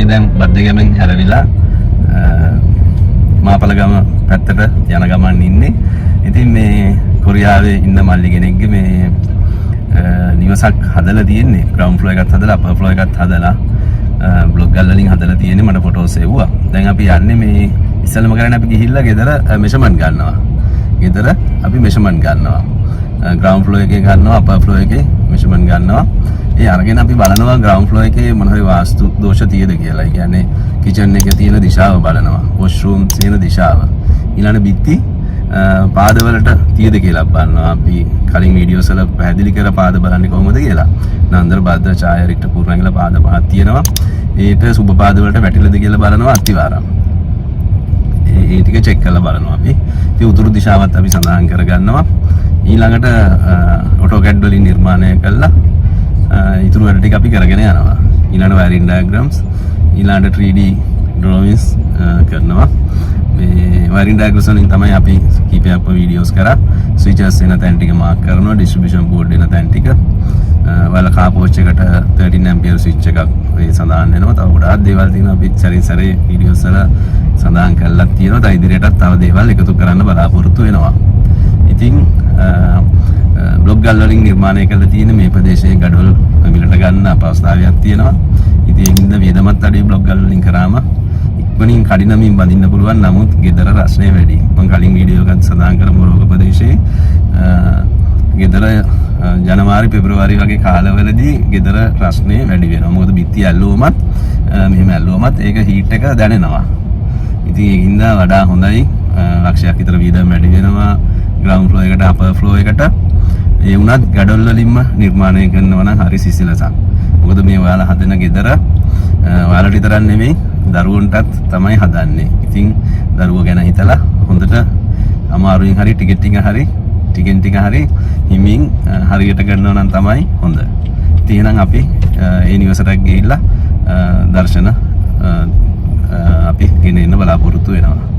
මේ දැන් බද්දගමෙන් හැරවිලා මාපලගම පැත්තට යන ගමන් ඉන්නේ. ඉතින් මේ කොරියාවේ ඉන්න මල්ලි කෙනෙක්ගේ මේ නිවසක් හදලා තියෙන්නේ. ග්‍රවුන්ඩ් ෆ්ලෝර් එකත් හදලා අපර් ෆ්ලෝර් එකත් හදලා බ්ලොග් ගල් වලින් හදලා තියෙන්නේ. මට ෆොටෝස් එව්වා. දැන් අපි යන්නේ මේ ඉස්සෙල්ලම කරන්නේ අපි ගිහිල්ලා ගෙදර මෙෂර්මන්ට් ගන්නවා. ගෙදර අපි මෙෂර්මන්ට් ගන්නවා. ග්‍රවුන්ඩ් ෆ්ලෝර් එකේ ගන්නවා, අපර් ෆ්ලෝර් එකේ මෙෂර්මන්ට් ගන්නවා. ඒ අරගෙන අපි බලනවා ග්‍රවුන්ඩ් ෆ්ලෝර් එකේ මොන හරි වාස්තු දෝෂ තියෙද කියලා. ඒ කියන්නේ කිචන් එකේ තියෙන දිශාව බලනවා. වොෂ්රූම් තියෙන දිශාව. ඊළඟ බිත්ති පාදවලට තියෙද කියලා බලනවා. අපි කලින් වීඩියෝස් වල පැහැදිලි කර පාද බලන්නේ කොහොමද කියලා. නන්දර භද්‍ර ඡාය රික්ට පූර්ණංගල පාද පහක් තියෙනවා. ඒට සුබ පාද වලට වැටිලාද කියලා බලනවා අත්තිවාරම්. ඒ ටික චෙක් කරලා බලනවා අපි. ඉතින් උතුරු දිශාවත් අපි සඳහන් කරගන්නවා. ඊළඟට AutoCAD වලින් නිර්මාණය කළා ඉතුරු වැඩ ටික අපි කරගෙන යනවා. ඊළඟ වයරින් ඩයග්‍රෑම්ස්, ඊළඟ 3D drawings කරනවා. මේ වයරින් ඩයග්‍රෑම්ස් වලින් තමයි අපි කීපයක් වීඩියෝස් කරා. ස්විචස් එන තැන් ටික මාක් කරනවා, ඩිස්ට්‍රිබියුෂන් බෝඩ් එන තැන් ටික. වල කාපෝච් එකට 13 ඇම්පියර් ස්විච් එකක් මේ සඳහන් වෙනවා. තව ගොඩාක් දේවල් තියෙනවා අපි සැරින් සැරේ වීඩියෝස් වල සඳහන් කරලා තියෙනවා. තව ඉදිරියටත් තව දේවල් එකතු කරන්න බලාපොරොත්තු වෙනවා. ඉතින් බ්ලොග් ගල් වලින් නිර්මාණය කරලා තියෙන මේ ප්‍රදේශයේ ගඩොල් මිලට ගන්න අපහසුතාවයක් තියෙනවා. ඉතින් ඒකින්ද වියදමත් අඩුයි බ්ලොග් ගල් වලින් කරාම ඉක්මනින් කඩිනමින් බඳින්න පුළුවන්. නමුත් ගෙදර රස්නේ වැඩි. මම කලින් වීඩියෝ එකක් සඳහන් කරා මොරෝක ප්‍රදේශයේ ගෙදර ජනවාරි පෙබරවාරි වගේ කාලවලදී ගෙදර රස්නේ වැඩි වෙනවා. මොකද බිත්ති ඇල්ලුවමත් මෙහෙම ඇල්ලුවමත් ඒක හීට් එක දැනෙනවා. ඉතින් ඒකින්ද වඩා හොඳයි. ලක්ෂයක් විතර වියදම් වැඩි වෙනවා. ග්‍රවුන්ඩ් ෆ්ලෝර් එකට අපර් ෆ්ලෝර් එකට ඒ වුණත් ගඩොල් වලින්ම නිර්මාණය කරනවා නම් හරි සිසිලසක්. මොකද මේ ඔයාලා හදන ගෙදර ඔයාලට විතරක් නෙමෙයි දරුවන්ටත් තමයි හදන්නේ. ඉතින් දරුවෝ ගැන හිතලා හොඳට අමාරුවෙන් හරි ටිකෙන් ටික හරි හිමින් හරියට කරනවා නම් තමයි හොඳ. ඉතින් එහෙනම් අපි ඒ නිවසට ගිහිල්ලා දර්ශන අපි ගෙන එන්න බලාපොරොත්තු වෙනවා.